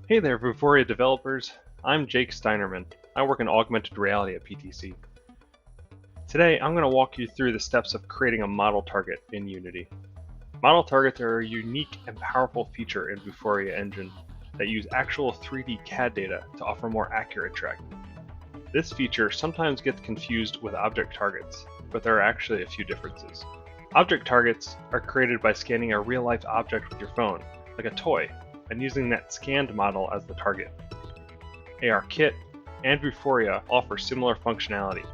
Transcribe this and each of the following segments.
Hey there, Vuforia developers. I'm Jake Steinerman. I work in augmented reality at PTC. Today, I'm going to walk you through the steps of creating a model target in Unity. Model targets are a unique and powerful feature in Vuforia Engine that use actual 3D CAD data to offer more accurate tracking. This feature sometimes gets confused with object targets, but there are actually a few differences. Object targets are created by scanning a real-life object with your phone, like a toy, and using that scanned model as the target. ARKit and Vuforia offer similar functionality.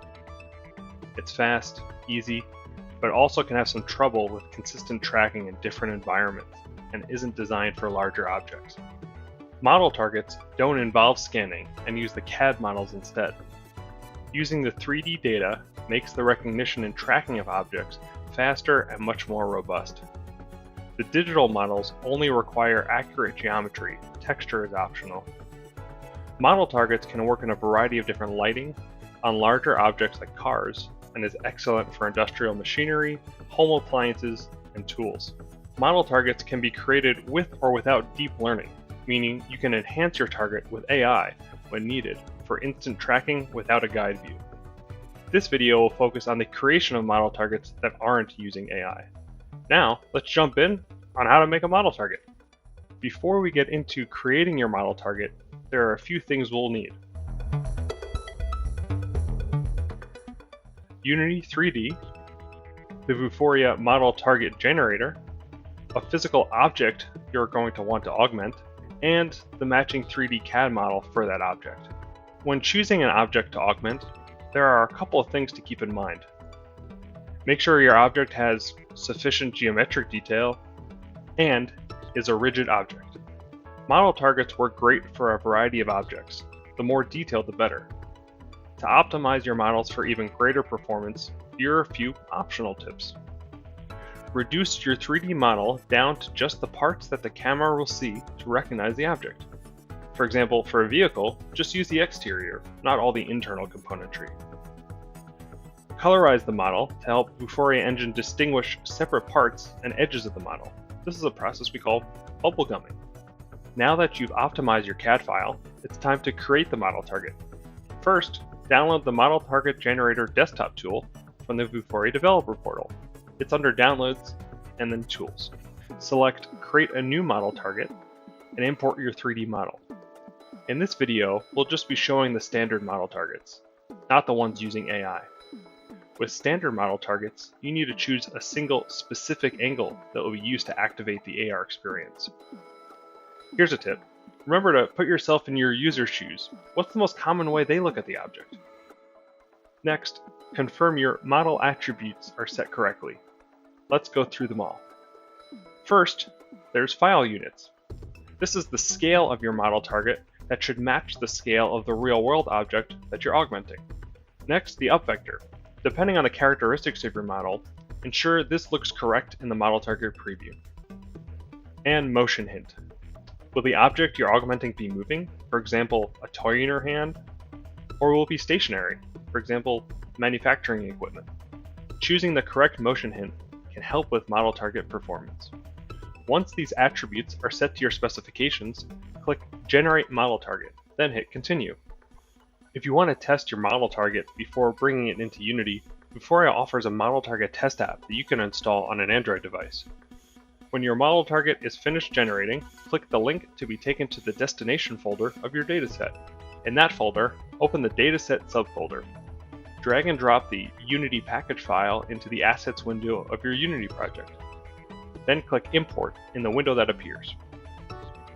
It's fast, easy, but it also can have some trouble with consistent tracking in different environments and isn't designed for larger objects. Model targets don't involve scanning and use the CAD models instead. Using the 3D data makes the recognition and tracking of objects faster and much more robust. The digital models only require accurate geometry. Texture is optional. Model targets can work in a variety of different lighting on larger objects like cars and is excellent for industrial machinery, home appliances, and tools. Model targets can be created with or without deep learning, meaning you can enhance your target with AI when needed for instant tracking without a guide view. This video will focus on the creation of model targets that aren't using AI. Now, let's jump in on how to make a model target. Before we get into creating your model target, there are a few things we'll need. Unity 3D, the Vuforia Model Target Generator, a physical object you're going to want to augment, and the matching 3D CAD model for that object. When choosing an object to augment, there are a couple of things to keep in mind. Make sure your object has sufficient geometric detail and is a rigid object. Model targets work great for a variety of objects. The more detailed, the better. To optimize your models for even greater performance, here are a few optional tips. Reduce your 3D model down to just the parts that the camera will see to recognize the object. For example, for a vehicle, just use the exterior, not all the internal componentry. Colorize the model to help Vuforia Engine distinguish separate parts and edges of the model. This is a process we call bubblegumming. Now that you've optimized your CAD file, it's time to create the model target. First, download the Model Target Generator desktop tool from the Vuforia developer portal. It's under Downloads and then Tools. Select Create a New Model Target and import your 3D model. In this video, we'll just be showing the standard model targets, not the ones using AI. With standard model targets, you need to choose a single specific angle that will be used to activate the AR experience. Here's a tip. Remember to put yourself in your user's shoes. What's the most common way they look at the object? Next, confirm your model attributes are set correctly. Let's go through them all. First, there's file units. This is the scale of your model target that should match the scale of the real-world object that you're augmenting. Next, the up vector. Depending on the characteristics of your model, ensure this looks correct in the model target preview. And motion hint. Will the object you're augmenting be moving, for example, a toy in your hand? Or will it be stationary, for example, manufacturing equipment? Choosing the correct motion hint can help with model target performance. Once these attributes are set to your specifications, click Generate Model Target, then hit Continue. If you want to test your model target before bringing it into Unity, Vuforia offers a model target test app that you can install on an Android device. When your model target is finished generating, click the link to be taken to the destination folder of your dataset. In that folder, open the Dataset subfolder. Drag and drop the Unity package file into the Assets window of your Unity project. Then click Import in the window that appears.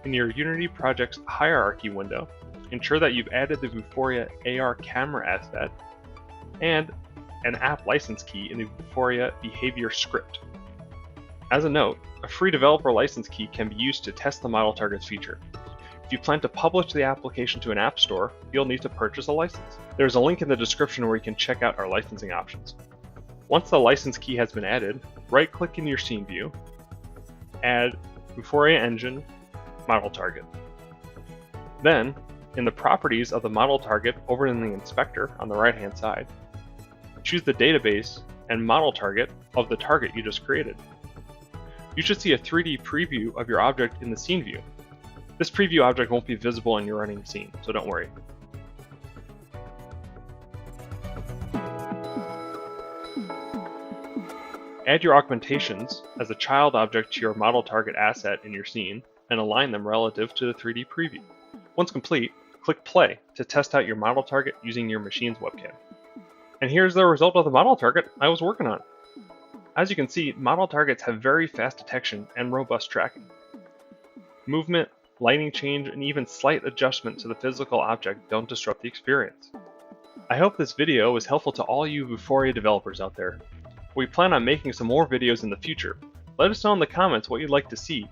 In your Unity project's hierarchy window, ensure that you've added the Vuforia AR camera asset and an app license key in the Vuforia behavior script. As a note, a free developer license key can be used to test the model targets feature. If you plan to publish the application to an app store, you'll need to purchase a license. There's a link in the description where you can check out our licensing options. Once the license key has been added, right-click in your scene view, add Vuforia Engine Model Target. Then, in the properties of the model target over in the inspector on the right-hand side, choose the database and model target of the target you just created. You should see a 3D preview of your object in the scene view. This preview object won't be visible in your running scene, so don't worry. Add your augmentations as a child object to your model target asset in your scene, and align them relative to the 3D preview. Once complete, click play to test out your model target using your machine's webcam. And here's the result of the model target I was working on. As you can see, model targets have very fast detection and robust tracking. Movement, lighting change, and even slight adjustment to the physical object don't disrupt the experience. I hope this video was helpful to all you Vuforia developers out there. We plan on making some more videos in the future. Let us know in the comments what you'd like to see,